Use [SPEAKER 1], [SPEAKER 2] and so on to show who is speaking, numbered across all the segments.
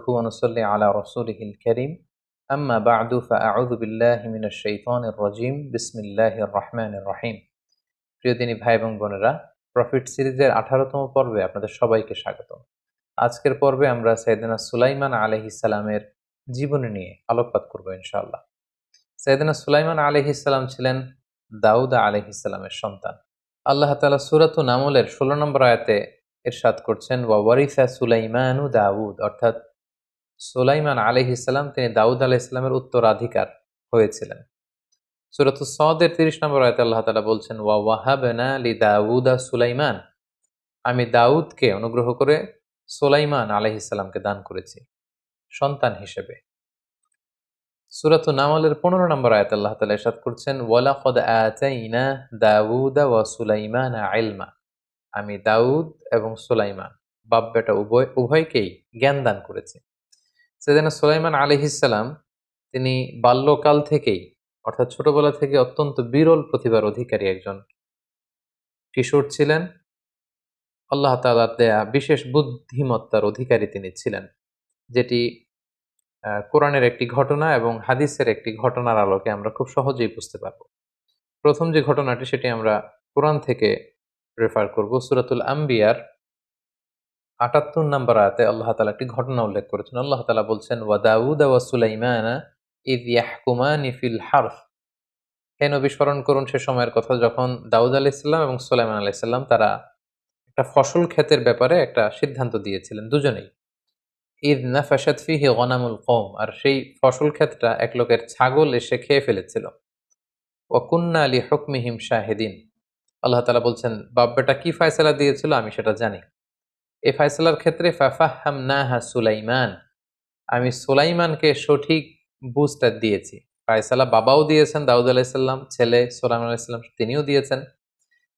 [SPEAKER 1] নাহমাদুহু ওয়া নুসাল্লি আলা রাসূলিহিল কারীম আম্মা বা'দু ফাআউযু বিল্লাহি মিনাশ শাইতানির রাজীম বিসমিল্লাহির রহমানির রহিম। প্রিয় দিনী ভাই এবং বোনেরা, প্রফিট সিরিজের 18তম পর্বে আপনাদের সবাইকে স্বাগতম। আজকের পর্বে আমরা সাইয়েদনা সুলাইমান আলাইহিস সালামের জীবনী নিয়ে আলোকপাত করব ইনশাআল্লাহ। সাইয়েদনা সুলাইমান আলাইহিস সালাম ছিলেন দাউদ আলাইহিস সালামের সন্তান। আল্লাহ তাআলা সূরাতুন নামলের 16 নম্বর আয়াতে ইরশাদ করছেন, ওয়া ওয়ারিসা সুলাইমানু দাউদ, অর্থাৎ সুলাইমান আলাইহিস সালাম তিনি দাউদ আলাইহিস সালামের উত্তরাধিকার হয়েছিলেন। সূরাতুস সদের 30 নম্বর আয়াতে আল্লাহ তাআলা বলছেন, ওয়া ওয়াহাবনা লিদাউদা সুলাইমান, আমি দাউদকে অনুগ্রহ করে সুলাইমান আলাইহিস সালামকে দান করেছি সন্তান হিসেবে। সূরাতুন নামলের 15 নম্বর আয়াতে আল্লাহ তাআলা ইরশাদ করছেন, ওয়ালাকাদ আতাইনা দাউদা ওয়া সুলাইমানা ইলমা, আমি দাউদ এবং সুলাইমান বাপ বেটা উভয়কেই জ্ঞান দান করেছি। সাইয়েদনা সুলাইমান আলাইহিস সালাম তিনি বাল্যকাল থেকেই অর্থাৎ ছোটবেলা থেকে অত্যন্ত বিরল প্রতিভার অধিকারী একজন কিশোর ছিলেন। আল্লাহ তাআলার দেয়া বিশেষ বুদ্ধিমত্তার অধিকারী তিনি ছিলেন, যেটি কোরআনের একটি ঘটনা এবং হাদিসের একটি ঘটনার আলোকে আমরা খুব সহজেই বুঝতে পারব। প্রথম যে ঘটনাটি সেটি আমরা কোরআন থেকে রেফার করব। সূরাতুল আম্বিয়ার ৭৮ নম্বর আয়াতে আল্লাহ তাআলা একটি ঘটনা উল্লেখ করেছেন। আল্লাহ তাআলা বলছেন, ওয়া দাউদ ওয়া সুলাইমানা ইয ইয়াহকুমানি ফিল হারথ, হে নবী স্মরণ করুন সে সময়ের কথা যখন দাউদ আলাইহিস সালাম এবং সুলাইমান আলাইহিস সালাম তারা একটা ফসল ক্ষেতের ব্যাপারে একটা সিদ্ধান্ত দিয়েছিলেন দুজনেই। ইয নাফাশাত ফিহি গনামুল কওম, আর সেই ফসল ক্ষেতটা এক লোকের ছাগল এসে খেয়ে ফেলেছিল। ওয়া কুন্না লিহুকমিহিম শাহিদিন, আল্লাহ তাআলা বলছেন বাপ বেটা কি ফয়সালা দিয়েছিল আমি সেটা জানি। এই ফয়সালার ক্ষেত্রে ফাফাহামনাহা সুলাইমান, আমি সুলাইমানকে সঠিক বুঝটা দিয়েছি। ফয়সালা বাবাও দিয়েছেন দাউদ আলাইহিস সালাম, ছেলে সুলাইমান আলাইহিস সালাম তিনিও দিয়েছেন।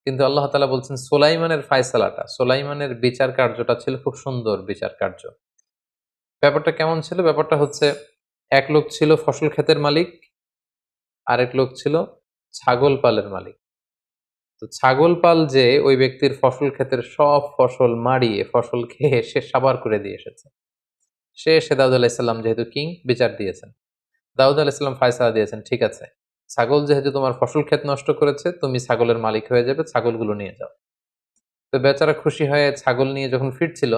[SPEAKER 1] কিন্তু আল্লাহ তাআলা বলছেন সুলাইমানের ফয়সালাটা, সুলাইমানের বিচার কার্যটা ছিল খুব সুন্দর বিচার কার্য। ব্যাপারটা কেমন ছিল? ব্যাপারটা হচ্ছে, এক লোক ছিল ফসল ক্ষেতের মালিক, আরেক লোক ছিল ছাগল পালের মালিক। তো ছাগল পাল যে ওই ব্যক্তির ফসল ক্ষেতের সব ফসল মাড়িয়ে ফসল খেয়ে সে সাবার করে দিয়ে এসেছে। সে এসে দাউদ আলাইহিস সালাম যেহেতু কিং বিচার দিয়েছেন, দাউদ আলাইহিস সালাম ফয়সালা দিয়েছেন, ঠিক আছে ছাগল যেহেতু তোমার ফসল ক্ষেত নষ্ট করেছে তুমি ছাগলের মালিক হয়ে যাবে, ছাগলগুলো নিয়ে যাও। তো বেচারা খুশি হয়ে ছাগল নিয়ে যখন ফিরছিল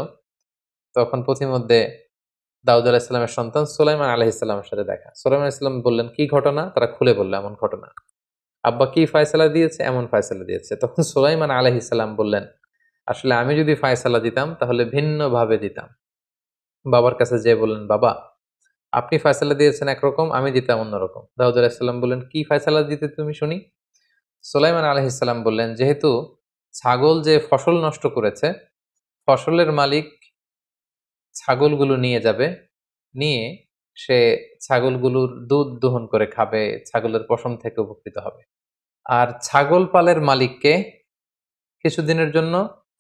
[SPEAKER 1] তখন পথিমধ্যে দাউদ আলাইহিস সালামের সন্তান সুলাইমান আলাইহিস সালামের সাথে দেখা। সুলাইমান আলাইহিস সালাম বললেন, কি ঘটনা? তারা খুলে বলল, এমন ঘটনা, আব্বা কি ফয়সালা দিয়েছে? এমন ফয়সালা দিয়েছে। তখন সুলাইমান আলাইহিস সালাম বললেন, আসলে আমি যদি ফয়সালা দিতাম তাহলে ভিন্নভাবে দিতাম। বাবার কাছে যেয়ে বললেন, বাবা আপনি ফয়সালা দিয়েছেন একরকম, আমি দিতাম অন্যরকম। দাউদ আলাইহিস সালাম বললেন, কি ফয়সালা দিতে তুমি শুনি? সুলাইমান আলাইহিস সালাম বললেন, যেহেতু ছাগল যে ফসল নষ্ট করেছে, ফসলের মালিক ছাগলগুলো নিয়ে যাবে, নিয়ে সে ছাগলগুলোর দুধ দোহন করে খাবে, ছাগলের পশম থেকে উপকৃত হবে। আর ছাগল পালের মালিককে কিছুদিনের জন্য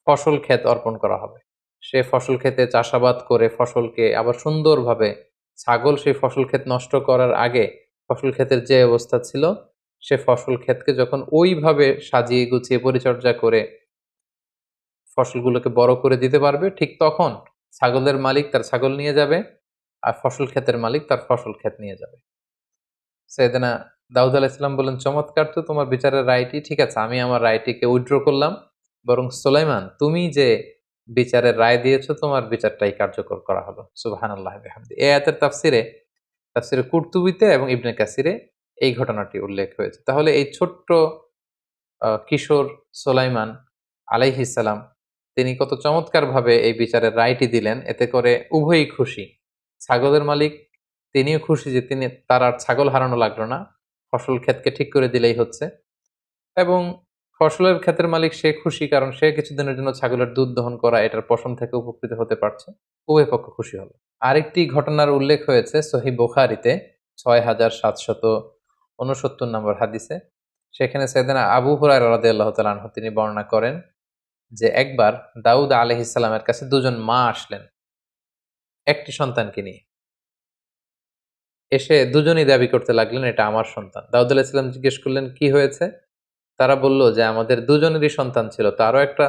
[SPEAKER 1] ফসল ক্ষেত অর্পণ করা হবে। সে ফসল ক্ষেতে চাষাবাদ করে ফসলকে আবার সুন্দরভাবে, ছাগল সেই ফসল ক্ষেত নষ্ট করার আগে ফসল ক্ষেতের যে অবস্থা ছিল সে ফসল ক্ষেতকে যখন ওইভাবে সাজিয়ে গুছিয়ে পরিচর্যা করে ফসলগুলোকে বড় করে দিতে পারবে, ঠিক তখন ছাগলের মালিক তার ছাগল নিয়ে যাবে আর ফসল ক্ষেতের মালিক তার ফসল ক্ষেত নিয়ে যাবে। সাইয়েদনা দাউদ আলাইহিস সালাম বললেন, চমৎকার তো তোমার বিচারের রায়টি, ঠিক আছে আমি আমার রায়টিকে উইথড্র করলাম, বরং সুলাইমান তুমি যে বিচারের রায় দিয়েছো তোমার বিচারটাই কার্যকর করা হলো। সুবহানাল্লাহি ওয়া বিহামদিহি। এই আয়াতের তাফসিরে কুরতুবীতে এবং ইবনে কাসিরে এই ঘটনাটি উল্লেখ হয়েছে। তাহলে এই ছোট্ট কিশোর সুলাইমান আলাইহিস সালাম তিনি কত চমৎকারভাবে এই বিচারের রায়টি দিলেন, এতে করে উভয়ই খুশি। ছাগলের মালিক তিনিও খুশি যে তার আর ছাগল হারানো লাগলো না, ফসল ক্ষেতকে ঠিক করে দিলেই হচ্ছে, এবং ফসলের ক্ষেতের মালিক সে খুশি কারণ সে কিছুদিনের জন্য ছাগলের দুধ দহন করা এটার পশম থেকে উপকৃত হতে পারছে। উভয় পক্ষ খুশি হলো। আরেকটি ঘটনার উল্লেখ হয়েছে সহিহ বুখারীতে ৬৭৬৯ নম্বর হাদিসে। সেখানে সাইয়েদনা আবু হুরায়রা রাদিয়াল্লাহু তাআলা আনহু তিনি বর্ণনা করেন যে একবার দাউদ আলাইহিস সালামের কাছে দুজন মা আসলেন একটি সন্তানকে নিয়ে। এসে দুজনেই দাবি করতে লাগলেন এটা আমার সন্তান। দাউদ আলাইহিস সালাম জিজ্ঞেস করলেন কি হয়েছে? তারা বলল যে আমাদের দুজনেরই সন্তান ছিল, তারও একটা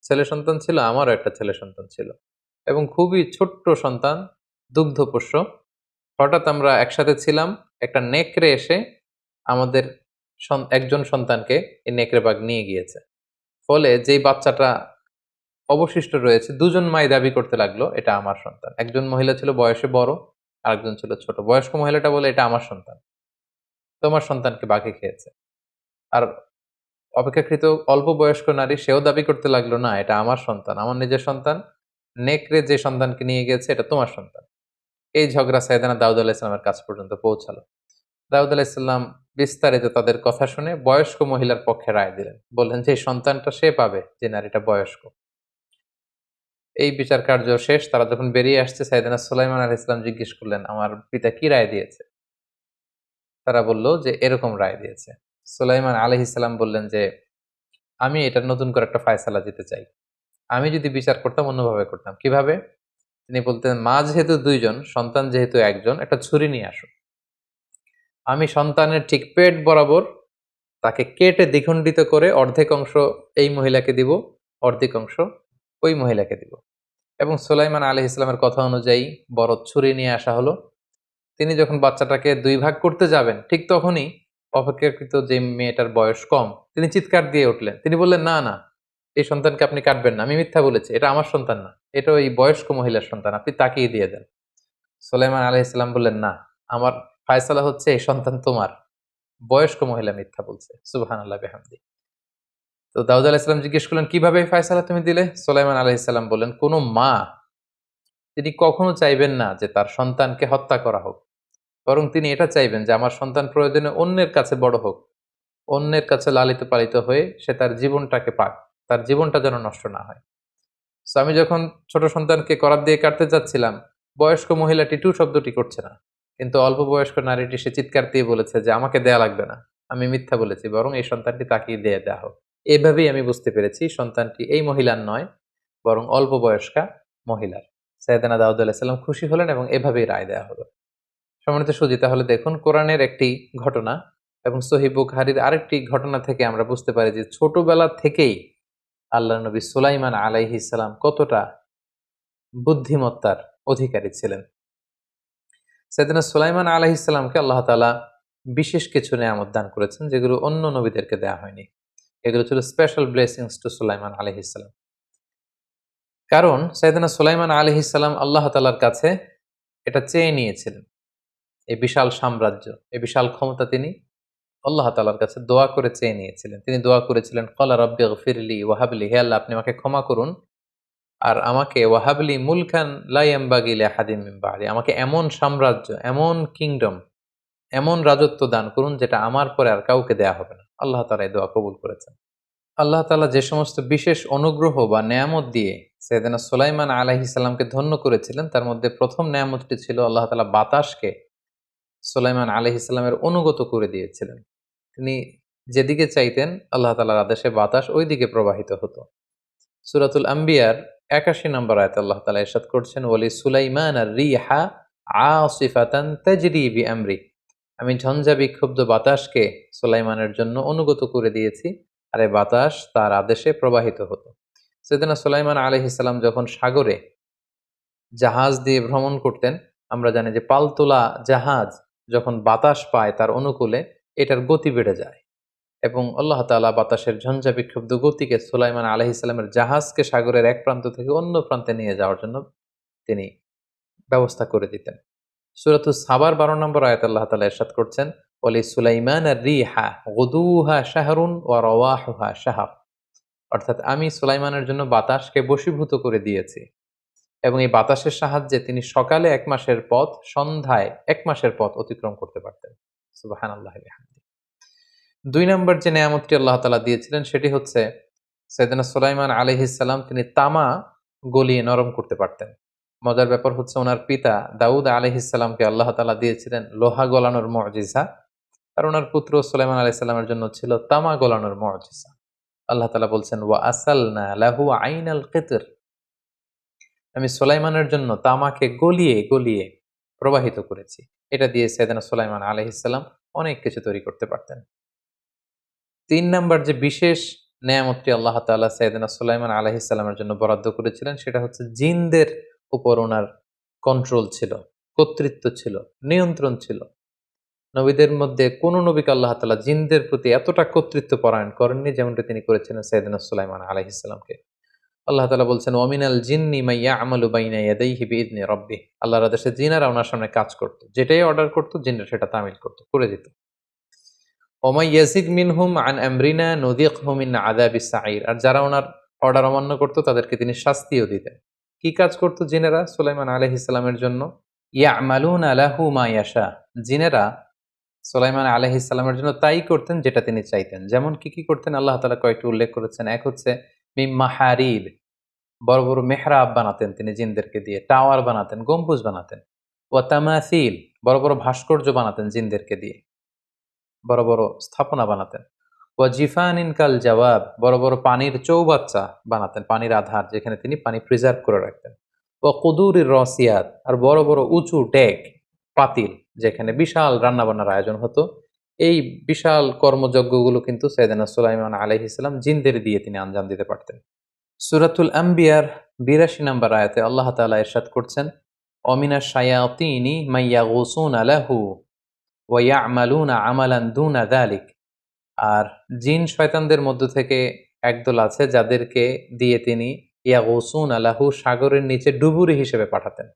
[SPEAKER 1] ছেলে সন্তান ছিল, আমারও একটা ছেলে সন্তান ছিল, এবং খুবই ছোট্ট সন্তান, দুগ্ধপোষ্য। হঠাৎ আমরা একসাথে ছিলাম, একটা নেকড়ে এসে আমাদের একজন সন্তানকে এই নেকড়ে বাঘ নিয়ে গিয়েছে। ফলে যেই বাচ্চাটা অবশিষ্ট রয়েছে, দুজন মাই দাবি করতে লাগলো এটা আমার সন্তান। একজন মহিলা ছিল বয়সে বড়, আরেকজন ছিল ছোট। বয়স্ক মহিলাটা বলে এটা আমার সন্তান, তোমার সন্তানকে বাঘে খেয়েছে। আর অপেক্ষাকৃত অল্প বয়স্ক নারী, সেও দাবি করতে লাগলো না এটা আমার সন্তান, আমার নিজের সন্তান। নেকড়ে যে সন্তানকে নিয়ে গেছে এটা তোমার সন্তান। এই ঝগড়া সাইয়েদনা দাউদ আলাইহিস সালামের কাছ পর্যন্ত পৌঁছালো। দাউদ আলাইহিস সালাম বিস্তারিত তাদের কথা শুনে বয়স্ক মহিলার পক্ষে রায় দিলেন। বললেন যে এই সন্তানটা সে পাবে যে নারীটা বয়স্ক। এই বিচার কার্য শেষ। তারা যখন বেরিয়ে আসছে, সাইয়েদনা সুলাইমান আলাইহিস সালাম জিজ্ঞেস করলেন, আমার পিতা কি রায় দিয়েছে? তারা বলল যে এরকম রায় দিয়েছে। সুলাইমান আলাইহিস সালাম বললেন যে আমি এটা নতুন করে একটা ফায়সালা দিতে চাই। আমি যদি বিচার করতাম অন্যভাবে করতাম। কিভাবে? তিনি বলতেন, মা যেহেতু দুইজন, সন্তান যেহেতু একজন, একটা ছুরি নিয়ে আসো। আমি সন্তানের ঠিক পেট বরাবর তাকে কেটে দ্বিখণ্ডিত করে অর্ধেক অংশ এই মহিলাকে দিব, অর্ধেক অংশ ওই মহিলাকে দিব। এবং সুলাইমান আলাইহিস সালামের কথা অনুযায়ী বড় ছুরি নিয়ে আসা হলো। তিনি যখন বাচ্চাটাকে দুই ভাগ করতে যাবেন, ঠিক তখনই অপেক্ষাকৃত যে মেয়েটার বয়স কম, তিনি চিৎকার দিয়ে উঠলেন। তিনি বললেন, না না, এই সন্তানকে আপনি কাটবেন না, আমি মিথ্যা বলেছি, এটা আমার সন্তান না, এটা ওই বয়স্ক মহিলার সন্তান, আপনি তাকিয়ে দিয়ে দেন। সুলাইমান আলাইহিস সালাম বললেন, না, আমার ফায়সালা হচ্ছে এই সন্তান তোমার, বয়স্ক মহিলা মিথ্যা বলছে। সুবহানাল্লাহ বিহামদি। তো দাউদ আলাইহিস সালাম জিজ্ঞেস করলেন, কিভাবে এই ফায়সালা তুমি দিলে? সুলাইমান আলাইহিস সালাম বললেন, কোন মা তিনি কখনো চাইবেন না যে তার সন্তানকে হত্যা করা হোক, বরং তিনি এটা চাইবেন যে আমার সন্তান প্রয়োজনে অন্যের কাছে বড় হোক, অন্যের কাছে লালিত পালিত হয়ে সে তার জীবনটাকে পাক, তার জীবনটা যেন নষ্ট না হয়। সো আমি যখন ছোট সন্তানকে করাত দিয়ে কাটতে যাচ্ছিলাম, বয়স্ক মহিলাটি টু শব্দটি করছে না, কিন্তু অল্প বয়স্ক নারীটি সে চিৎকার দিয়ে বলেছে যে আমাকে দেয়া লাগবে না, আমি মিথ্যা বলেছি, বরং এই সন্তানটি তাকিয়ে দিয়ে দেওয়া হোক। এভাবেই আমি বুঝতে পেরেছি সন্তানটি এই মহিলার নয়, বরং অল্প বয়স্কা মহিলার। সাইয়েদনা দাউদ আলাইহিস সালাম খুশি হলেন এবং এভাবেই রায় দেওয়া হলো। সম্মানিত সুধী, তাহলে দেখুন, কোরআনের একটি ঘটনা এবং সহিহ বুখারীর আরেকটি ঘটনা থেকে আমরা বুঝতে পারি যে ছোটবেলা থেকেই আল্লাহর নবী সুলাইমান আলাইহিস সালাম কতটা বুদ্ধিমত্তার অধিকারী ছিলেন। সাইয়েদনা সুলাইমান আলাইহিস সালামকে আল্লাহ তাআলা বিশেষ কিছু নেয়ামত দান করেছেন, যেগুলো অন্য নবীদেরকে দেয়া হয়নি। এগুলো ছিল স্পেশাল ব্লেসিংস টু সুলাইমান আলাইহিস সালাম। কারণ সাইয়েদনা সুলাইমান আলাইহিস সালাম আল্লাহ তাআলার কাছে এটা চেয়ে নিয়েছিলেন, এই বিশাল সাম্রাজ্য, এই বিশাল ক্ষমতা তিনি আল্লাহ তাআলার কাছে দোয়া করে চেয়ে নিয়েছিলেন। তিনি দোয়া করেছিলেন, ক্বালা রাব্বি ইগফিরলি ওয়াহাবলি, হে আল্লাহ আপনি আমাকে ক্ষমা করুন আর আমাকে ওয়াহাবলি মুলকান লা ইয়ানবাগি লিআহাদিন মিন বা'দি, আমাকে এমন সাম্রাজ্য, এমন কিংডম, এমন রাজত্ব দান করুন যেটা আমার পরে আর কাউকে দেয়া হবে না। আল্লাহ তাআলা এই দোয়া কবুল করেছেন। আল্লাহ তাআলা যে সমস্ত বিশেষ অনুগ্রহ বা নেয়ামত দিয়ে সাইয়েদনা সুলাইমান আলাইহিস সালামকে ধন্য করেছিলেন, তার মধ্যে প্রথম নেয়ামতটি ছিল আল্লাহ তাআলা বাতাসকে সুলাইমান আলাইহিস সালামের অনুগত করে দিয়েছিলেন। তিনি যেদিকে চাইতেন আল্লাহ তাআলার আদেশে বাতাস ওই দিকে প্রবাহিত হতো। সূরাতুল আম্বিয়ার ৮১ নম্বর আয়াতে আল্লাহ তাআলা ইরশাদ করছেন, ওয়ালি সুলাইমান আর-রিহা আসিফাতান তাজরি বিআমরি, আমি ঝঞ্ঝা বিক্ষুব্ধ বাতাসকে সুলাইমানের জন্য অনুগত করে দিয়েছি, আর এই বাতাস তার আদেশে প্রবাহিত হতো। সাইয়েদনা সুলাইমান আলাইহিস সালাম যখন সাগরে জাহাজ দিয়ে ভ্রমণ করতেন, আমরা জানি যে পালতোলা জাহাজ যখন বাতাস পায় তার অনুকূলে, এটার গতি বেড়ে যায় এবং আল্লাহ তাআলা বাতাসের ঝঞ্ঝা বিক্ষুব্ধ গতিকে সুলাইমান আলাইহিস সালামের জাহাজকে সাগরের এক প্রান্ত থেকে অন্য প্রান্তে নিয়ে যাওয়ার জন্য তিনি ব্যবস্থা করে দিতেন। সূরাতুস সাবার ১২ নম্বর আয়াতে আল্লাহ তাআলা ইরশাদ করছেন, ওয়ালি সুলাইমান আর-রিহা গুদুহা শাহরুন ওয়া রাওয়াহুহা শাহর, অর্থাৎ আমি সুলাইমানের জন্য বাতাসকে বশীভূত করে দিয়েছি এবং এই বাতাসের সাহায্যে তিনি সকালে ১ মাসের পথ, সন্ধ্যায় ১ মাসের পথ অতিক্রম করতে পারতেন। সুবহানাল্লাহি ওয়া বিহামদিহি। ২ নম্বর যে নেয়ামতটি আল্লাহ তাআলা দিয়েছিলেন সেটি হচ্ছে সাইয়েদনা সুলাইমান আলাইহিস সালাম তিনি তামা গলিয়ে নরম করতে পারতেন। মজার ব্যাপার হচ্ছে ওনার পিতা দাউদ আলাইহিস সালামকে আল্লাহ তাআলা দিয়েছিলেন লোহা গলানোর মুজিজা, আর ওনার পুত্র সুলাইমান আলাইহিস সালামের জন্য ছিল তামা গলানোর মুজিজা। আল্লাহ তাআলা বলছেন, ওয়া আসালনা লাহু আইনাল কিতর, আমি সুলাইমানের জন্য তামাকে গলিয়ে গলিয়ে প্রবাহিত করেছি। এটা দিয়ে সাইয়েদনা সুলাইমান আলাইহিস সালাম অনেক কিছু তৈরি করতে পারতেন। ৩ নাম্বার যে বিশেষ নেয়ামতটি আল্লাহ তাআলা সাইয়েদনা সুলাইমান আলাইহিস সালামের জন্য বরাদ্দ করেছিলেন সেটা হচ্ছে জিনদের উপর ওনার কন্ট্রোল ছিল। কর্তৃত্ব ছিল, নিয়ন্ত্রণ ছিল। নবীদের মধ্যে কোন নবীকে আল্লাহ তাআলা জিনদের প্রতি এতটা কর্তৃত্ব পরায়ণ করেননি যেমনটা তিনি করেছিলেন সাইয়েদনা সুলাইমান আলাইহিস সালামকে। আল্লাহ তাআলা বলছেন ওয়ামিনাল জিন্নি মান ইয়া'মালু বাইনা ইয়াদাইহি বিইذনি রাব্বিহ। আল্লাহর আদেশে জিনেরা ওনার সামনে কাজ করত। যেটাই অর্ডার করত জিনরা সেটা তামিল করত, করে দিত। ওমা ইয়াজিগ মিনহুম আন আমরিনা নুযিকহু মিন আযাবিস সাঈর। আর যারা ওনার অর্ডার অমান্য করত তাদেরকে তিনি শাস্তিও দিতেন। কি কাজ করত জিনেরা সুলাইমান আলাইহিস সালামের জন্য? ইয়া'মালুনা লাহু মা ইয়াশা। জিনেরা সুলাইমান আলাইহিস সালামের জন্য তাই করতেন যেটা তিনি চাইতেন। যেমন কি করতেন আল্লাহ তাআলা কয়েকটি উল্লেখ করেছেন। এক হচ্ছে মিম মাহারিব, বড় বড় মেহরাব বানাতেন তিনি জিনদেরকে দিয়ে, টাওয়ার বানাতেন, গম্বুজ বানাতেন। ওয়া তামাসিল, বড় বড় ভাস্কর্য বানাতেন জিনদেরকে দিয়ে, বড় বড় স্থাপনা বানাতেন। ওয়া জিফানিন কাল জাওয়াব, বড় বড় পানির চৌবাচ্চা বানাতেন, পানির আধার যেখানে তিনি পানি প্রিজার্ভ করে রাখতেন। ওয়া কুদুরির রসিয়াত, আর বড় বড় উঁচু ডেক, পাতিল যেখানে বিশাল রান্নাবান্নার আয়োজন হতো। এই বিশাল কর্মযজ্ঞগুলো কিন্তু সাইয়েদনা সুলাইমান আলাইহিস সালাম জিনদের দিয়ে তিনি আঞ্জাম দিতে পারতেন। সূরাতুল আম্বিয়ার ৮২ নম্বর আয়াতে আল্লাহ তাআলা ইরশাদ করছেন ওয়ামিনাশ শায়াতিনি মাইয়াগুসুনা লাহু ওয়া ইয়া'মালুনা আমালান দুনা যালিক। আর জিন শয়তানদের মধ্য থেকে একদল আছে যাদেরকে দিয়ে তিনি ইয়াগুসুনা লাহু, সাগরের নিচে ডুবুরি হিসেবে পাঠাতেন।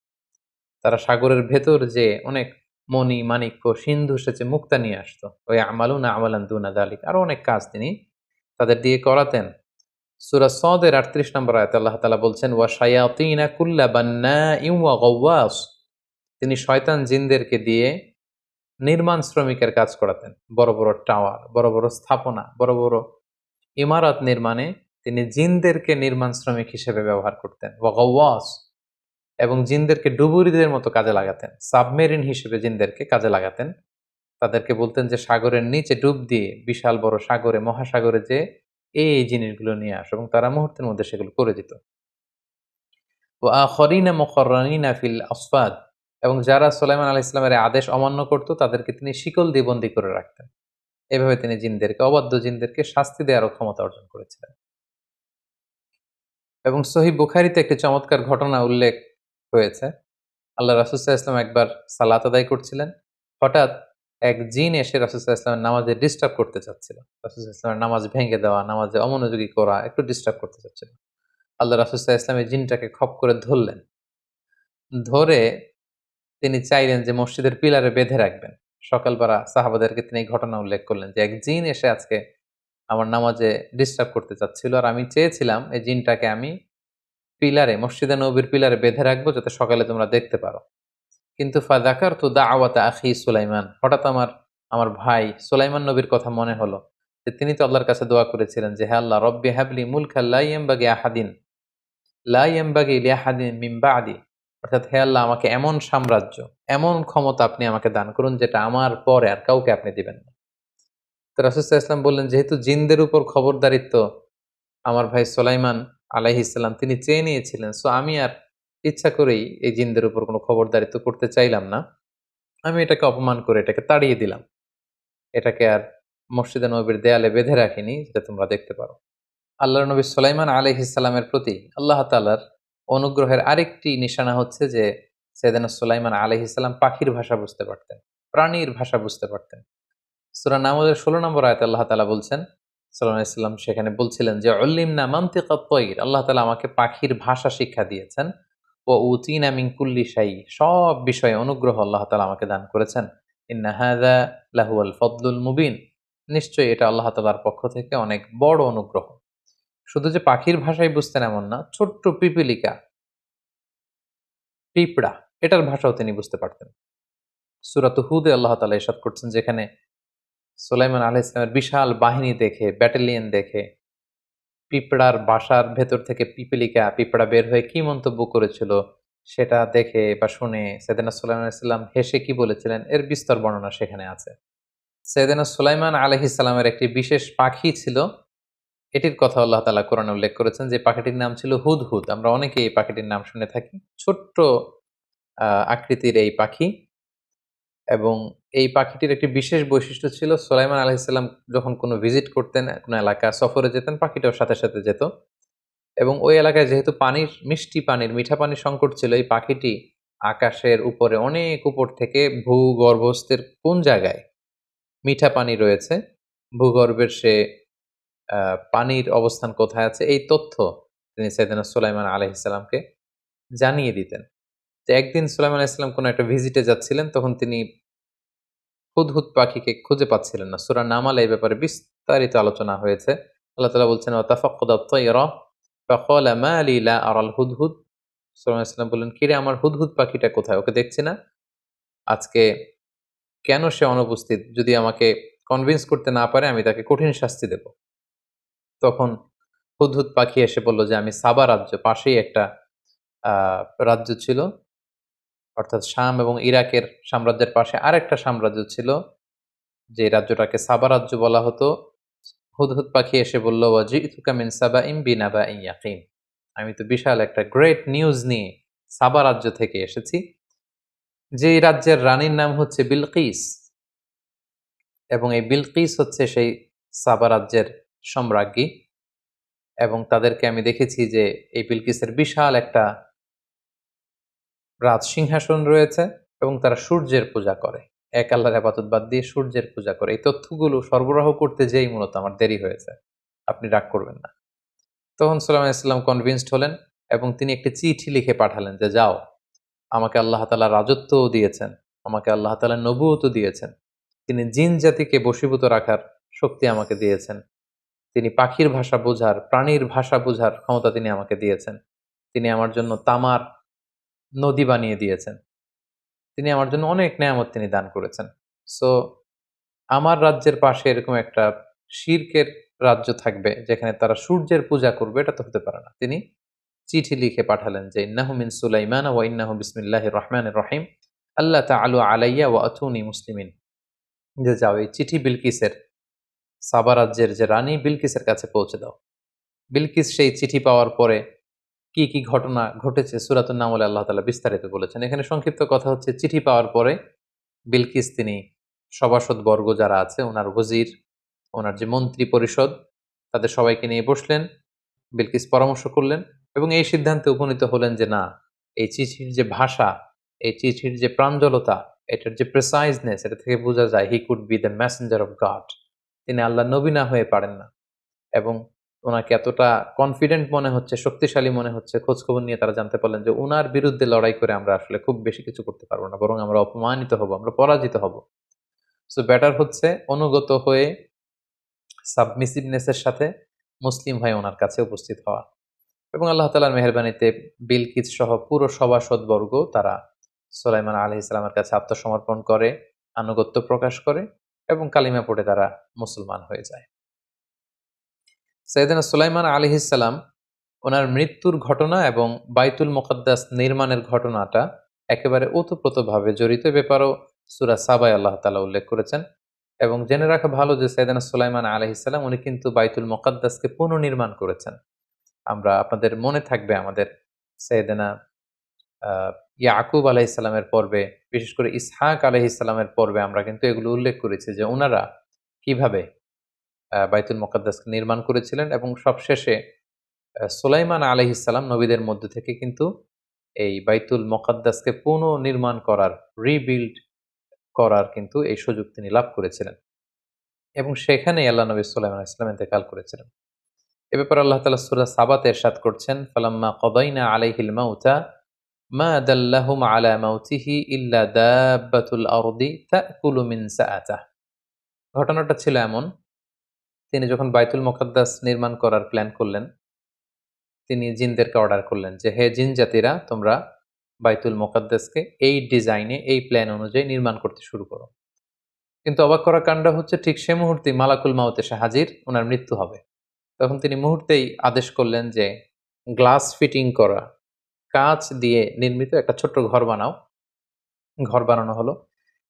[SPEAKER 1] তারা সাগরের ভেতর যে অনেক মণি মাণিক্য সিন্ধু সেচে মুক্তা নিয়ে আসতো। ওয়া ইয়া'মালুনা আমালান দুনা যালিক, আরো অনেক কাজ তিনি তাদের দিয়ে করাতেন। সূরা সদের ৩৮ নম্বর আয়াতে আল্লাহ তাআলা বলছেন ওয়া শায়াতিনা কুল্লা বান্নাইন ওয়া গাওয়াস। তিনি শয়তান জিনদেরকে দিয়ে নির্মাণ শ্রমিকের কাজ করাতেন। বড় বড় টাওয়ার, বড় বড় স্থাপনা, বড় বড় ইমারত নির্মাণে তিনি জিনদেরকে নির্মাণ শ্রমিক হিসেবে ব্যবহার করতেন। ওয়া গাওয়াস, এবং জিনদেরকে ডুবুরিদের মতো কাজে লাগাতেন, সাবমেরিন হিসেবে জিনদেরকে কাজে লাগাতেন। তাদেরকে বলতেন যে সাগরের নিচে ডুব দিয়ে বিশাল বড় সাগরে, মহাসাগরে যে এই জিনিসগুলো নিয়ে আস, এবং তারা মুহূর্তের মধ্যে সেগুলো করে দিত। ওয়া আখরিনা মুকাররানিনা ফিল আসফাদ, এবং যারা সুলাইমান আলাইহিস সালামের আদেশ অমান্য করত তাদেরকে তিনি শিকল দিয়ে বন্দী করে রাখতেন। এভাবে তিনি জিনদেরকে, অবাধ্য জিনদেরকে শাস্তি দেওয়ারও ক্ষমতা অর্জন করেছিলেন। এবং সহিহ বুখারীতে একটি চমৎকার ঘটনা উল্লেখ হয়েছে। আল্লাহ রাসূল সাল্লাল্লাহু আলাইহি ওয়াসাল্লাম একবার সালাত আদায় করছিলেন। হঠাৎ এক জিন এসে রাসূল সাল্লাল্লাহু আলাইহি ওয়াসাল্লামের নামাজে ডিস্টার্ব করতে চাচ্ছিল। রাসূল সাল্লাল্লাহু আলাইহি ওয়াসাল্লামের নামাজ ভেঙে দেওয়া, নামাজে অমনোযোগী করা, একটু ডিস্টার্ব করতে চাচ্ছিল। আল্লাহ রাসূল সাল্লাল্লাহু আলাইহি ওয়াসাল্লাম এই জিনটাকে খপ করে ধরলেন। ধরে তিনি চাইলেন যে মসজিদের পিলারে বেঁধে রাখবেন। সকালবেলা সাহাবাদেরকে তিনি এই ঘটনা উল্লেখ করলেন যে এক জিন এসে আজকে আমার নামাজে ডিস্টার্ব করতে চাচ্ছিল, আর আমি চেয়েছিলাম এই জিনটাকে আমি পিলারে, মসজিদে নববীর পিলারে বেঁধে রাখবো যাতে সকালে তোমরা দেখতে পারো। কিন্তু ফাযাকারতু দা'ওয়াতা আখি সুলাইমান, হঠাৎ আমার ভাই সুলাইমান নবীর কথা মনে হলো যে তিনি তো আল্লাহর কাছে দোয়া করেছিলেন যে হে আল্লাহ রব্বি হাবলি মুলকান লা ইয়ানবাগি লিআহাদিন মিন বা'দি, অর্থাৎ হে আল্লাহ আমাকে এমন সাম্রাজ্য, এমন ক্ষমতা আপনি আমাকে দান করুন যেটা আমার পরে আর কাউকে আপনি দিবেন না। তো রাসূল সাল্লাল্লাহু আলাইহি ওয়াসাল্লাম বললেন যেহেতু জিনদের উপর খবরদারিত্ব আমার ভাই সুলাইমান আলাইহিস সালাম তিনি চেয়ে নিয়েছিলেন, সো আমি আর ইচ্ছা করেই এই জিনদের উপর কোনো খবরদারিত্ব করতে চাইলাম না। আমি এটাকে অপমান করে এটাকে তাড়িয়ে দিলাম। এটাকে আর মসজিদে নববীর দেয়ালে বেঁধে রাখিনি যাতে তোমরা দেখতে পারো। আল্লাহর নবী সুলাইমান আলাইহিস সালামের প্রতি আল্লাহ তাআলার অনুগ্রহের আরেকটি নিশানা হচ্ছে যে সাইয়েদনা সুলাইমান আলাইহিস সালাম পাখির ভাষা বুঝতে পারতেন, প্রাণীর ভাষা বুঝতে পারতেন। সূরা নামলের ১৬ নম্বর আয়াতে আল্লাহ তাআলা বলছেন, সুলাইমান আলাইহিস সালাম সেখানে বলছিলেন যে উল্লিমনা মানতিকাত তায়র, আল্লাহ তাআলা আমাকে পাখির ভাষা শিক্ষা দিয়েছেন। ও উতিনা মিন কুল্লি শাই, সব বিষয়ে অনুগ্রহ আল্লাহ তাআলা আমাকে দান করেছেন। ইন্না হাযা লাহুয়াল ফাদলুল মুবিন, নিশ্চয়ই এটা আল্লাহ তাআলার পক্ষ থেকে অনেক বড় অনুগ্রহ। শুধু যে পাখির ভাষাই বুঝতেন এমন না, ছোট্ট পিপীলিকা, পিঁপড়া, এটার ভাষাও তিনি বুঝতে পারতেন। সূরাত হুদে আল্লাহ তাআলা ইরশাদ করছেন যেখানে সুলাইমান আলাইহিস সালামের বিশাল বাহিনী দেখে, ব্যাটালিয়ন দেখে, পিঁপড়ার বাসার ভেতর থেকে পিঁপড়া বের হয়ে কি মন্তব্য করেছিল সেটা দেখে বা শুনে সাইয়েদনা সুলাইমান আলাইহিস সালাম হেসে কি বলেছিলেন এর বিস্তর বর্ণনা সেখানে আছে। সাইয়েদনা সুলাইমান আলাইহিস সালামের একটি বিশেষ পাখি ছিল, এটির কথা আল্লাহ তাআলা কোরআনে উল্লেখ করেছেন যে পাখিটির নাম ছিল হুদহুদ। আমরা অনেকেই এই পাখিটির নাম শুনে থাকি। ছোট্ট আকৃতির এই পাখি, এবং এই পাখিটির একটি বিশেষ বৈশিষ্ট্য ছিল সুলাইমান আলাইহিস সালাম যখন কোনো ভিজিট করতেন, কোনো এলাকা সফরে যেতেন, পাখিটাও সাথে সাথে যেত। এবং ওই এলাকায় যেহেতু পানির, মিষ্টি পানির, মিঠা পানির সংকট ছিল, এই পাখিটি আকাশের উপরে অনেক উপর থেকে ভূগর্ভস্থের কোন জায়গায় মিঠা পানি রয়েছে, ভূগর্ভের সে পানির অবস্থান কোথায় আছে, এই তথ্য তিনি সাইয়েদনা সুলাইমান আলাইহিস সালামকে জানিয়ে দিতেন। তো একদিন সুলাইমান আলাইহিস সালাম কোনো একটা ভিজিটে যাচ্ছিলেন, তখন তিনি হুদহুদ পাখিকে খুঁজে পাচ্ছিলেন না। সূরা নামালে এই ব্যাপারে বিস্তারিত আলোচনা হয়েছে। আল্লাহ তাআলা বলছেন, ওয়া তাফাক্কাদা আত-তায়রা ফাকালা মা লি লা আরাল হুদহুদ। সুলাইমান আলাইহিস সালাম বললেন, কিরে আমার হুদহুদ পাখিটা কোথায়? ওকে দেখছি না। আজকে কেন সে অনুপস্থিত? যদি আমাকে কনভিন্স করতে না পারে আমি তাকে কঠিন শাস্তি দেব। তখন হুদহুদ পাখি এসে বলল যে, আমি সাবা রাজ্য, পাশেই একটা রাজ্য ছিল, অর্থাৎ শাম এবং ইরাকের সাম্রাজ্যের পাশে আরেকটা সাম্রাজ্য ছিল, যে রাজ্যটাকে সাবা রাজ্য বলা হতো। হুদহুদ পাখি এসে বলল, ওয়াজিতুকা মিন সাবাইন বিনাবাইন ইয়াকিন। আমি তো বিশাল একটা গ্রেট নিউজ নিয়ে সাবা রাজ্য থেকে এসেছি, যে রাজ্যের রানীর নাম হচ্ছে বিলকিস, এবং এই বিলকিস হচ্ছে সেই সাবা রাজ্যের সম্রাজ্ঞী। এবং তাদেরকে আমি দেখেছি যে এই বিলকিসের বিশাল একটা রাজ সিংহাসন রয়েছে, এবং তারা সূর্যের পূজা করে, এক আল্লাহর ইবাদত বাদ দিয়ে সূর্যের পূজা করে। এই তথ্যগুলো সরবরাহ করতে যেই মূলত আমার দেরি হয়েছে, আপনি রাগ করবেন না। তখন সুলাইমান আলাইহিস সালাম কনভিন্সড হলেন, এবং তিনি একটি চিঠি লিখে পাঠালেন যে, যাও, আমাকে আল্লাহ তাআলা রাজত্বও দিয়েছেন, আমাকে আল্লাহ তাআলা নবুয়তও দিয়েছেন, তিনি জিন জাতিকে বশীভূত রাখার শক্তি আমাকে দিয়েছেন, তিনি পাখির ভাষা বোঝার, প্রাণীর ভাষা বোঝার ক্ষমতা তিনি আমাকে দিয়েছেন, তিনি আমার জন্য তামার নদী বানিয়ে দিয়েছেন, তিনি আমার জন্য অনেক নেয়ামত তিনি দান করেছেন। সো আমার রাজ্যের পাশে এরকম একটা শিরকের রাজ্য থাকবে যেখানে তারা সূর্যের পূজা করবে, এটা তো হতে পারে না। তিনি চিঠি লিখে পাঠালেন যে, ইন্নাহু মিন সুলাইমান ওয়া ইন্নাহু বিসমিল্লাহির রহমানির রহিম আল্লাহ তাআলু আলাইয়া ওয়া আতুনি মুসলিমিন। যে যাও, এই চিঠি বিলকিসের, সাবা রাজ্যের যে রানী বিলকিসের কাছে পৌঁছে দাও। বিলকিস সেই চিঠি পাওয়ার পরে কি কি ঘটনা ঘটেছে সূরাতুন নামলে আল্লাহ তাআলা বিস্তারিত বলেছেন। এখানে সংক্ষিপ্ত কথা হচ্ছে, চিঠি পাওয়ার পরে বিলকিস তিনি সভাসদবর্গ যারা আছে, ওনার ওজির, ওনার যে মন্ত্রী পরিষদ, তাদের সবাইকে নিয়ে বসলেন। বিলকিস পরামর্শ করলেন এবং এই সিদ্ধান্তে উপনীত হলেন যে না, এই চিঠির যে ভাষা, এই চিঠির যে প্রাঞ্জলতা, এটার যে প্রেসাইজনেস, এটা থেকে বোঝা যায় he could be the Messenger of god. তিনি আল্লাহ নবী না হয়ে পারেন না। এবং ওনাকে এতটা কনফিডেন্ট মনে হচ্ছে, শক্তিশালী মনে হচ্ছে, খোঁজখবর নিয়ে তারা জানতে পারলেন যে উনার বিরুদ্ধে লড়াই করে আমরা আসলে খুব বেশি কিছু করতে পারবো না, বরং আমরা অপমানিত হব, আমরা পরাজিত হব। সো বেটার হচ্ছে অনুগত হয়ে সাবমিসিভনেসের সাথে মুসলিম হয়ে ওনার কাছে উপস্থিত হওয়া। এবং আল্লাহ তাআলার মেহেরবানিতে বিলকিস সহ পুরো সভাসদবর্গ তারা সুলাইমান আলাইহিস সালামের কাছে আত্মসমর্পণ করে, আনুগত্য প্রকাশ করে, এবং কালিমা পড়ে তারা মুসলমান হয়ে যায়। সাইয়েদনা সুলাইমান আলাইহিস সালাম ওনার মৃত্যুর ঘটনা এবং বাইতুল মুকাদ্দাস নির্মাণের ঘটনাটা একেবারে ওতপ্রোতভাবে জড়িত, ব্যাপারেও সূরা সাবায় আল্লাহ তাআলা উল্লেখ করেছেন। এবং জেনে রাখা ভালো যে সাইয়েদনা সুলাইমান আলাইহিস সালাম উনি কিন্তু বাইতুল মুকাদ্দাসকে পুনর্নির্মাণ করেছেন। আমরা, আপনাদের মনে থাকবে আমাদের সাইয়েদনা ইয়াকুব আলাইহিস সালামের পর্বে, বিশেষ করে ইসহাক আলাইহিস সালামের পর্বে আমরা কিন্তু এগুলো উল্লেখ করেছি যে উনারা কিভাবে বাইতুল মুকাদ্দাসকে নির্মাণ করেছিলেন। এবং সবশেষে সুলাইমান আলাইহিস সালাম নবীদের মধ্য থেকে কিন্তু এই বাইতুল মুকাদ্দাসকে পুনর্নির্মাণ করার, রিবিল্ড করার কিন্তু এই সুযোগ তিনি লাভ করেছিলেন, এবং সেখানেই আল্লাহ নবী সুলাইমান আলাইহিস সালাম ইন্তেকাল করেছিলেন। এ ব্যাপারে আল্লাহ তাআলা সূরা সাবাতে ইরশাদ করছেন, ফালাম্মা কদাইনা আলাইহিল মাউতা মা দাল্লাহুম আলা মাউতিহি ইল্লা দাব্বাতুল আরদি তাকুলু মিন সাআতাহ। ঘটনাটা ছিল এমন, তিনি যখন বাইতুল মুকাদ্দাস নির্মাণ করার প্ল্যান করলেন, তিনি জিনদেরকে অর্ডার করলেন যে, হে জিন জাতিরা, তোমরা বাইতুল মুকাদ্দাসকে এই ডিজাইনে, এই প্ল্যান অনুযায়ী নির্মাণ করতে শুরু করো। কিন্তু অবাক করা কাণ্ড হচ্ছে, ঠিক সে মুহূর্তেই মালাকুল মাউত এসে হাজির, ওনার মৃত্যু হবে। তখন তিনি মুহূর্তেই আদেশ করলেন যে, গ্লাস ফিটিং করা, কাঁচ দিয়ে নির্মিত একটা ছোট্ট ঘর বানাও। ঘর বানানো হলো।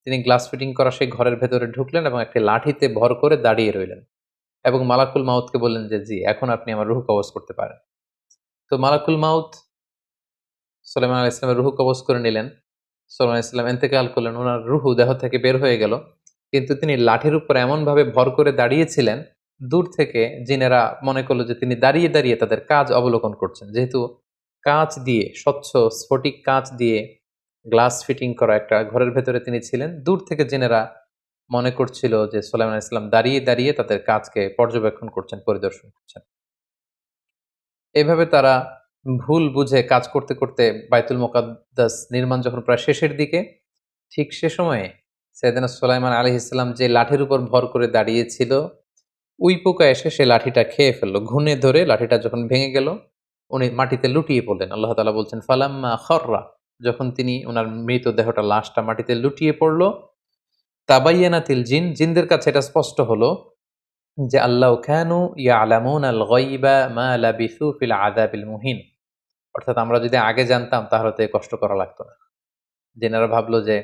[SPEAKER 1] তিনি গ্লাস ফিটিং করা সেই ঘরের ভেতরে ঢুকলেন এবং একটি লাঠিতে ভর করে দাঁড়িয়ে রইলেন, এবং মালাকুল মাউতকে বললেন যে, জি, এখন আপনি আমার রূহ কবজ করতে পারেন। তো মালাকুল মাউত সুলাইমান আলাইহিস সালামের রূহ কবজ করে নিলেন। সুলাইমান আলাইহিস সালাম ইন্তেকাল করলেন, ওনার রূহ দেহ থেকে বের হয়ে গেল। কিন্তু তিনি লাঠির উপর এমনভাবে ভর করে দাঁড়িয়েছিলেন, দূর থেকে জিনেরা মনে করলো যে তিনি দাঁড়িয়ে দাঁড়িয়ে তাদের কাজ অবলোকন করছেন। যেহেতু কাঁচ দিয়ে, স্বচ্ছ স্ফটিক কাঁচ দিয়ে গ্লাস ফিটিং করা একটা ঘরের ভেতরে তিনি ছিলেন। দূর থেকে জিনেরা মনে করছিল যে সুলাইমান আলাইহিস সালাম দাঁড়িয়ে দাঁড়িয়ে তাদের কাজকে পর্যবেক্ষণ করছেন, পরিদর্শন করছেন। এভাবে তারা ভুল বুঝে কাজ করতে করতে বাইতুল মুকাদ্দাস নির্মাণ যখন প্রায় শেষের দিকে, ঠিক সে সময়ে সাইয়েদনা সুলাইমান আলাইহিস সালাম যে লাঠির উপর ভর করে দাঁড়িয়েছিল, উই পোকা এসে সে লাঠিটা খেয়ে ফেলল। ঘুণে ধরে লাঠিটা যখন ভেঙে গেল, উনি মাটিতে লুটিয়ে পড়লেন। আল্লাহ তাআলা বলছেন, ফালাম্মা খররা, যখন তিনি উনার মৃতদেহটা লাশটা মাটিতে লুটিয়ে পড়ল, তাবাইয়ানাতিল জিন, জিনদের কাছে এটা স্পষ্ট হলো যে আল্লাহ কানু ইয়ালামুনাল গায়বা মা লাবিসু ফিল আযাবিল মুহিন। অর্থাৎ আমরা যদি আগে জানতাম তাহলে তো এ কষ্ট করা লাগতো না। জিনেরা ভাবলো যে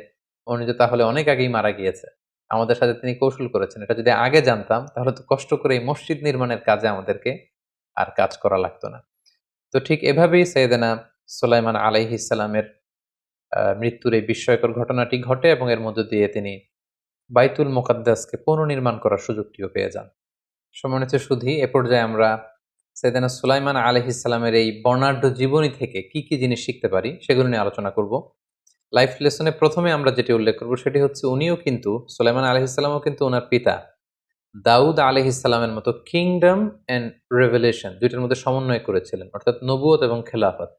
[SPEAKER 1] উনি তো তাহলে অনেক আগেই মারা গিয়েছে, আমাদের সাথে তিনি কৌশল করেছেন। এটা যদি আগে জানতাম তাহলে তো কষ্ট করে এই মসজিদ নির্মাণের কাজে আমাদেরকে আর কাজ করা লাগতো না। তো ঠিক এভাবেই সাইয়েদনা সুলাইমান আলাইহিস সালামের মৃত্যুর এই বিস্ময়কর ঘটনাটি ঘটে এবং এর মধ্য দিয়ে তিনি বাইতুল মুকাদ্দাসকে পুনর্নির্মাণ করার সুযোগটিও পেয়ে যান। সম্মানিত সুধী, এ পর্যায়ে আমরা সাইয়েদনা সুলাইমান আলাইহিস সালামের এই বর্ণাঢ্য জীবনী থেকে কি কি জিনিস শিখতে পারি সেগুলো নিয়ে আলোচনা করব। লাইফ লেসনে প্রথমে আমরা যেটি উল্লেখ করব সেটি হচ্ছে উনিও কিন্তু, সুলাইমান আলাইহিস সালামও কিন্তু ওনার পিতা দাউদ আলাইহিস সালামের মতো কিংডম এন্ড রেভেলেশন দুইটার মধ্যে সমন্বয় করেছিলেন, অর্থাৎ নবুয়ত এবং খেলাফত।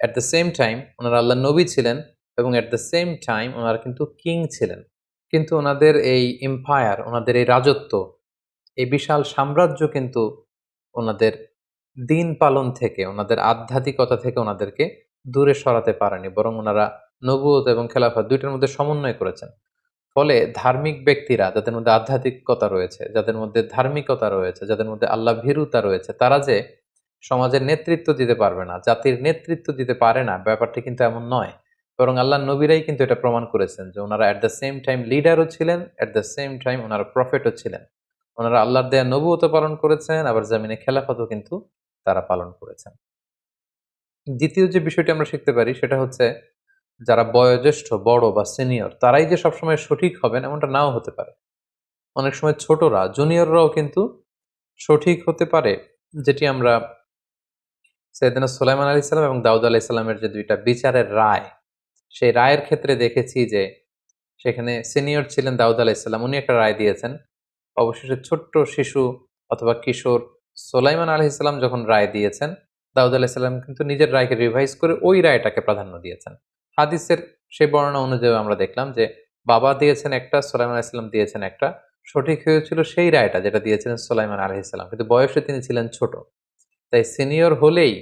[SPEAKER 1] এট দ্য সেম টাইম ওনারা আল্লাহর নবী ছিলেন এবং এট দ্য সেম টাইম ওনারা কিন্তু কিং ছিলেন। কিন্তু ওনাদের এই এম্পায়ার, ওনাদের এই রাজত্ব, এই বিশাল সাম্রাজ্য কিন্তু ওনাদের দিন পালন থেকে, ওনাদের আধ্যাত্মিকতা থেকে ওনাদেরকে দূরে সরাতে পারেনি, বরং ওনারা নবুয়ত এবং খেলাফত দুইটার মধ্যে সমন্বয় করেছেন। ফলে ধার্মিক ব্যক্তিরা, যাদের মধ্যে আধ্যাত্মিকতা রয়েছে, যাদের মধ্যে ধার্মিকতা রয়েছে, যাদের মধ্যে আল্লাহ ভীরুতা রয়েছে, তারা যে সমাজের নেতৃত্ব দিতে পারবে না, জাতির নেতৃত্ব দিতে পারে না, ব্যাপারটি কিন্তু এমন নয়। বরং আল্লাহ নবীরাই কিন্তু এটা প্রমাণ করেছেন যে ওনারা অ্যাট দ্য সেম টাইম লিডারও ছিলেন, অ্যাট দ্য সেম টাইম ওনারা প্রফেটও ছিলেন। ওনারা আল্লাহর দেয়া নবুয়ত পালন করেছেন, আবার জামিনে খেলাফতও কিন্তু তারা পালন করেছেন। দ্বিতীয় যে বিষয়টি আমরা শিখতে পারি সেটা হচ্ছে, যারা বয়োজ্যেষ্ঠ, বড় বা সিনিয়র, তারাই যে সবসময় সঠিক হবেন এমনটা নাও হতে পারে। অনেক সময় ছোটরা, জুনিয়ররাও কিন্তু সঠিক হতে পারে, যেটি আমরা সাইয়েদনা সুলাইমান আলাইহিস সালাম এবং দাউদ আলাইহিস সালামের যে দুইটা বিচারের রায়, সেই রায়ের ক্ষেত্রে দেখেছি যে সেখানে সিনিয়র ছিলেন দাউদ আলাইহিস সালাম, উনি একটা রায় দিয়েছেন। অবশেষে ছোট্ট শিশু অথবা কিশোর সুলাইমান আলাইহিস সালাম যখন রায় দিয়েছেন, দাউদ আলাইহিস সালাম কিন্তু নিজের রায়কে রিভাইজ করে ওই রায়টাকে প্রাধান্য দিয়েছেন। হাদিসের সেই বর্ণনা অনুযায়ী আমরা দেখলাম যে বাবা দিয়েছেন একটা, সুলাইমান আলাইহিস সালাম দিয়েছেন একটা, সঠিক হয়েছিল সেই রায়টা যেটা দিয়েছিলেন সুলাইমান আলাইহিস সালাম, কিন্তু বয়সে তিনি ছিলেন ছোট। তাই সিনিয়র হলেই,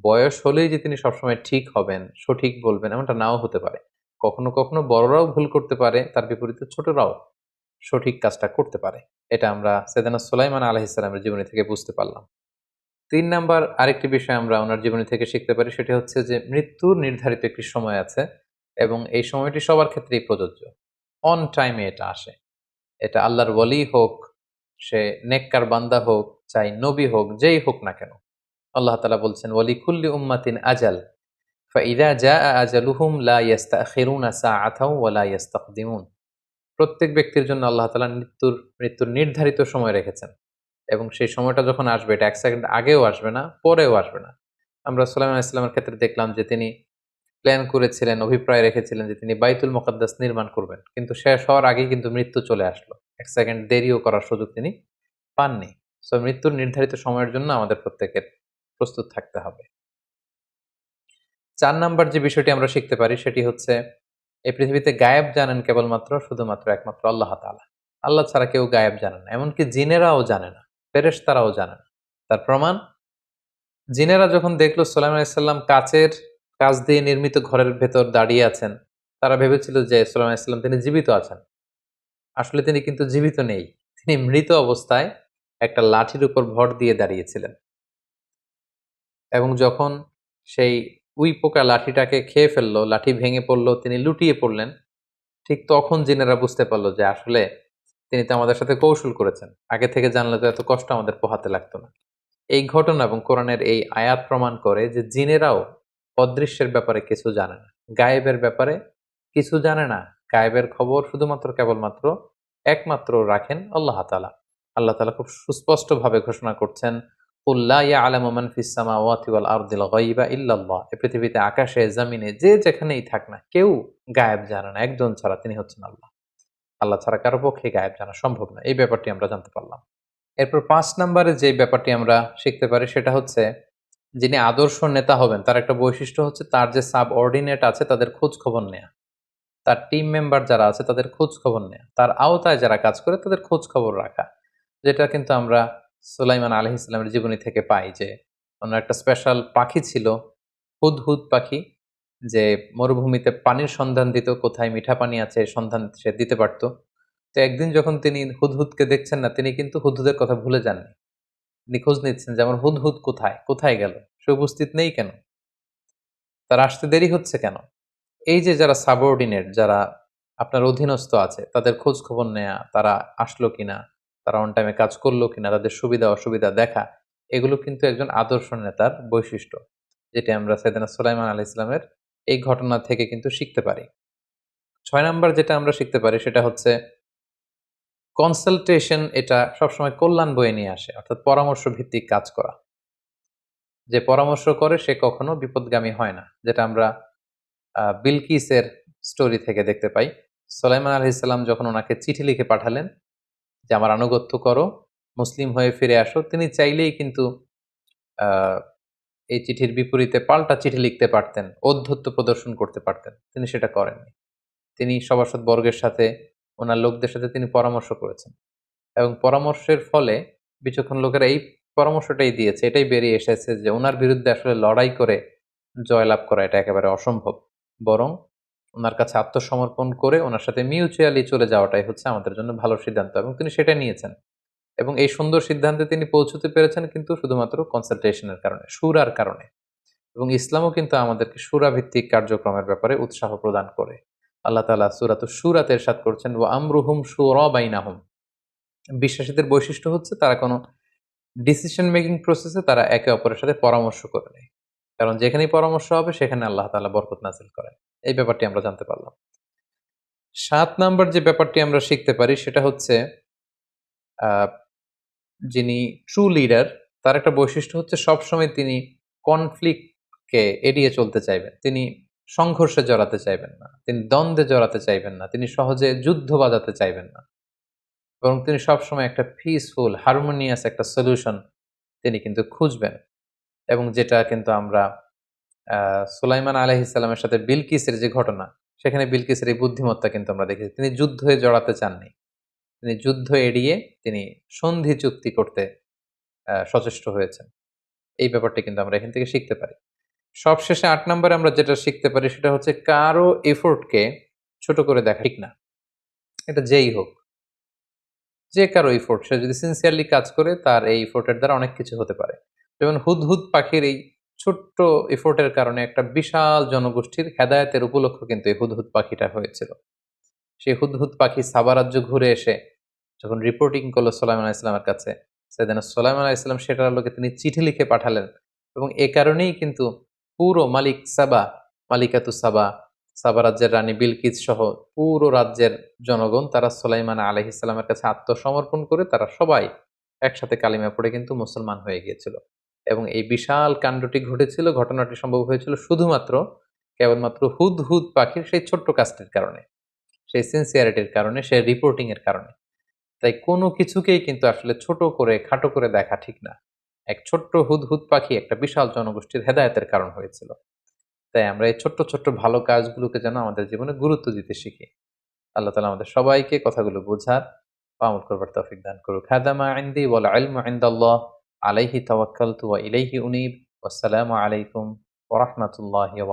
[SPEAKER 1] বয়স হলেই যে তিনি সবসময় ঠিক হবেন, সঠিক বলবেন এমনটা নাও হতে পারে। কখনো কখনো বড়রাও ভুল করতে পারে, তার বিপরীতে ছোটরাও সঠিক কাজটা করতে পারে। এটা আমরা সাইয়েদনা সুলাইমান আলাইহিস সালামের জীবনী থেকে বুঝতে পারলাম। ৩ নাম্বার আরেকটি বিষয় আমরা ওনার জীবনী থেকে শিখতে পারি, সেটি হচ্ছে যে মৃত্যুর নির্ধারিত একটি সময় আছে এবং এই সময়টি সবার ক্ষেত্রেই প্রযোজ্য। অন টাইমে এটা আসে। এটা আল্লাহর ওয়ালি হোক, সে নেককার বান্দা হোক, চাই নবী হোক, যেই হোক না কেন। আল্লাহ তাআলা বলছেন, ওয়ালিকুল্লি উম্মাতিন আজাল ফাইযা জাআ আজালুহুম লা ইস্তাখিরুনা সাআতাও ওয়া লা ইস্তাকদিমুন। প্রত্যেক ব্যক্তির জন্য আল্লাহ তাআলা মৃত্যুর নির্ধারিত সময় রেখেছেন এবং সেই সময়টা যখন আসবে এটা ১ সেকেন্ড আগেও আসবে না, পরেও আসবে না। আমরা সুলাইমান আলাইহিস সালামের ক্ষেত্রে দেখলাম যে তিনি প্ল্যান করেছিলেন, অভিপ্রায় রেখেছিলেন যে তিনি বাইতুল মুকাদ্দাস নির্মাণ করবেন। কিন্তু শেষ হওয়ার আগেই কিন্তু মৃত্যু চলে আসলো। ১ সেকেন্ড দেরিও করার সুযোগ তিনি পাননি। সো মৃত্যুর নির্ধারিত সময়ের জন্য আমাদের প্রত্যেকের প্রস্তুত থাকতে হবে। ৪ নাম্বার যে বিষয়টি আমরা শিখতে পারি সেটি হচ্ছে, এই পৃথিবীতে গায়েব জানেন কেবলমাত্র শুধুমাত্র একমাত্র আল্লাহ তাআলা। আল্লাহ ছাড়া কেউ গায়েব জানে না। এমনকি জিনেরাও জানে না, ফেরেশতারাও জানে না। তার প্রমাণ, জিনেরা যখন দেখলো সুলাইমান আলাইহিস সালাম কাঁচ দিয়ে নির্মিত ঘরের ভেতর দাঁড়িয়ে আছেন, তারা ভেবেছিল যে সুলাইমান আলাইহিস সালাম তিনি জীবিত আছেন। আসলে তিনি কিন্তু জীবিত নেই। তিনি মৃত অবস্থায় একটা লাঠির উপর ভর দিয়ে দাঁড়িয়েছিলেন। এবং যখন সেই উই পোকা লাঠিটাকে খেয়ে ফেললো, লাঠি ভেঙে পড়ল, তিনি লুটিয়ে পড়লেন, ঠিক তখন জিনেরা বুঝতে পারল যে আসলে তিনি তো আমাদের সাথে কৌশল করেছেন। আগে থেকে জানলে তো এত কষ্ট আমাদের পোহাতে লাগতো না। এই ঘটনা এবং কোরআনের এই আয়াত প্রমাণ করে যে জিনেরাও অদৃশ্যের ব্যাপারে কিছু জানে না, গায়েবের ব্যাপারে কিছু জানে না। গায়েবের খবর শুধুমাত্র কেবলমাত্র একমাত্র রাখেন আল্লাহ তাআলা। আল্লাহ তাআলা খুব সুস্পষ্টভাবে ঘোষণা করছেন, কুল লা ইয়ালামু মান ফিস সামাওয়াতি ওয়াল আরদিল গায়বা ইল্লাল্লাহ। এই পৃথিবীতে আকাশে জমিনে যে যেখানেই থাক না কেউ গায়েব জানে না, একজন ছাড়া, তিনি হচ্ছেন আল্লাহ। আল্লাহ ছাড়া কারো পক্ষে গায়েব জানা সম্ভব না। এই ব্যাপারটি আমরা জানতে পারলাম। এরপর ৫ নম্বরে যে ব্যাপারটি আমরা শিখতে পারি সেটা হচ্ছে, যিনি আদর্শ নেতা হবেন তার একটা বৈশিষ্ট্য হচ্ছে তার যে সাবঅর্ডিনেট আছে তাদের খোঁজ খবর নেয়া। তার টিম মেম্বার যারা আছে তাদের খোঁজ খবর নেয়া। তার আওতায় যারা কাজ করে তাদের খোঁজ খবর রাখা। যেটা কিন্তু আমরা সুলাইমান আলাইহিস সালামের জীবনী থেকে পাই যে ওনার একটা স্পেশাল পাখি ছিল, হুদহুদ পাখি, যে মরুভূমিতে পানির সন্ধান দিত, কোথায় মিঠা পানি আছে এর সন্ধান সে দিতে পারত। তো একদিন যখন তিনি হুদহুদকে দেখছেন না, তিনি কিন্তু হুদহুদের কথা ভুলে যাননি। তিনি খোঁজ নিচ্ছেন যে আমার হুদহুদ কোথায়, কোথায় গেল? সে উপস্থিত নেই কেন? তার আসতে দেরি হচ্ছে কেন? এই যে যারা সাবঅর্ডিনেট, যারা আপনার অধীনস্থ আছে, তাদের খোঁজ খবর নেয়া, তারা আসলো কিনা, তারা অন টাইমে কাজ করলো কিনা, তাদের সুবিধা অসুবিধা দেখা, এগুলো কিন্তু একজন আদর্শ নেতার বৈশিষ্ট্য। যেটি আমরা সাইয়েদনা সুলাইমান আলাইহিস সালামের এই ঘটনা থেকে কিন্তু শিখতে পারি। ৬ নাম্বার যেটা আমরা শিখতে পারি সেটা হচ্ছে কনসালটেশন, এটা সবসময় কল্যাণ বয়ে নিয়ে আসে। অর্থাৎ পরামর্শ ভিত্তিক কাজ করা। যে পরামর্শ করে সে কখনো বিপদগামী হয় না। যেটা আমরা বিলকিসের স্টোরি থেকে দেখতে পাই। সুলাইমান আলাইহিস সালাম যখন উনাকে চিঠি লিখে পাঠালেন যে আমার আনুগত্য করো, মুসলিম হয়ে ফিরে আসো, তিনি চাইলেই কিন্তু আ এই চিঠির বিপরীতে পাল্টা চিঠি লিখতে পারতেন, ঔদ্ধত্য প্রদর্শন করতে পারতেন। তিনি সেটা করেননি। তিনি সভাসদবর্গের সাথে, উনার লোকদের সাথে তিনি পরামর্শ করেছেন। এবং পরামর্শের ফলে বিচক্ষণ লোকেরা এই পরামর্শটাই দিয়েছে, এটাই বেরিয়ে এসেছে যে উনার বিরুদ্ধে আসলে লড়াই করে জয়লাভ করা এটা একেবারে অসম্ভব। বরং উনার কাছে আত্মসমর্পণ করে উনার সাথে মিউচুয়ালি চলে যাওয়াটাই হচ্ছে আমাদের জন্য ভালো সিদ্ধান্ত, এবং তিনি সেটা নিয়েছেন। এবং এই সুন্দর সিদ্ধান্তে তিনি পৌঁছতে পেরেছেন কিন্তু শুধুমাত্র কনসালটেশনের কারণে, শুরার কারণে। এবং ইসলামও কিন্তু আমাদেরকে শুরা ভিত্তিক কার্যক্রমের ব্যাপারে উৎসাহ প্রদান করে। আল্লাহ তাআলা সূরাতুশ শুরাতে ইরশাদ করছেন, ওয়া আমরুহুম শুরা বাইনাহুম। বিশ্বাসীদের বৈশিষ্ট্য হচ্ছে তারা কোনো ডিসিশন মেকিং প্রসেসে তারা একে অপরের সাথে পরামর্শ করে নেয়। কারণ যেখানেই পরামর্শ হবে সেখানে আল্লাহ তাআলা বরকত নাযিল করেন। এই ব্যাপারটি আমরা জানতে পারলাম। ৭ নাম্বার যে ব্যাপারটি আমরা শিখতে পারি সেটা হচ্ছে, আ যিনি ট্রু লিডার তার একটা বৈশিষ্ট্য হচ্ছে সবসময় তিনি কনফ্লিক্ট কে এড়িয়ে চলতে চাইবেন। তিনি সংঘর্ষে জড়াতে চাইবেন না। তিনি দ্বন্দ্বে জড়াতে চাইবেন না। তিনি সহজে যুদ্ধ বাজাতে চাইবেন না। বরং তিনি সবসময় একটা পিসফুল, হারমোনিয়াস একটা সলিউশন তিনি কিন্তু খুঁজবেন। এবং যেটা কিন্তু আমরা আ সুলাইমান আলাইহিস সালামের সাথে বিলকিসের যে ঘটনা, সেখানে বিলকিসের এই বুদ্ধিমত্তা কিন্তু আমরা দেখেছি। তিনি যুদ্ধে জড়াতে চাননি। তিনি যুদ্ধ এড়িয়ে তিনি সন্ধি চুক্তি করতে সচেষ্ট হয়েছেন। এই ব্যাপারটি কিন্তু আমরা এখান থেকে শিখতে পারি। সবশেষে ৮ নম্বরে আমরা যেটা শিখতে পারি সেটা হচ্ছে কারো এফোর্টকে ছোট করে দেখা ঠিক না। এটা যেই হোক, যে কারো এফোর্ট, সে যদি সিনসিয়ারলি কাজ করে তার এই এফোর্টের দ্বারা অনেক কিছু হতে পারে। যেমন হুদহুদ পাখির এই ছোট্ট এফোর্টের কারণে একটা বিশাল জনগোষ্ঠীর হেদায়েতের উপলক্ষ কিন্তু এই হুদহুদ পাখিটা হয়েছিল। সেই হুদহুদ পাখি সাবা রাজ্য ঘুরে এসে যখন রিপোর্টিং করলো সুলাইমান আলাইহিস সালামের কাছে, সাইয়েদনা সুলাইমান আলাইহিস সালাম সেটার আলোকে তিনি চিঠি লিখে পাঠালেন। এবং এ কারণেই কিন্তু পুরো মালিক সাবা, মালিকাতুস সাবা, সাবা রাজ্যের রানী বিলকিস সহ পুরো রাজ্যের জনগণ তারা সুলাইমান আলাইহিস সালামের কাছে আত্মসমর্পণ করে তারা সবাই একসাথে কালিমা পড়ে কিন্তু মুসলমান হয়ে গিয়েছিল। এবং এই বিশাল কাণ্ডটি ঘটেছিল, ঘটনাটি সম্ভব হয়েছিল শুধুমাত্র কেবলমাত্র হুদহুদ পাখির সেই ছোট্ট কাজটির কারণে, সেই সিনসিয়ারিটির কারণে, সেই রিপোর্টিং এর কারণে। তাই কোনো কিছুকেই কিন্তু আসলে ছোট করে, খাটো করে দেখা ঠিক না। এক ছোট্ট হুদহুদ পাখি একটা বিশাল জনগোষ্ঠীর হেদায়েতের কারণ হয়েছিল। তাই আমরা এই ছোট্ট, ছোট্ট ভালো কাজগুলোকে যেন আমাদের জীবনে গুরুত্ব দিতে শিখি। আল্লাহ তাআলা আমাদের সবাইকে কথাগুলো বোঝার ও আমল করবার তৌফিক দান করুক। হাদা মা ইনদি ওয়াল ইলমু ইনদাল্লাহ আলাইহি তাওয়াক্কালতু ওয়া ইলাইহি উনীব। ওয়াসসালামু আলাইকুম ওয়া রাহমাতুল্লাহি ওয়া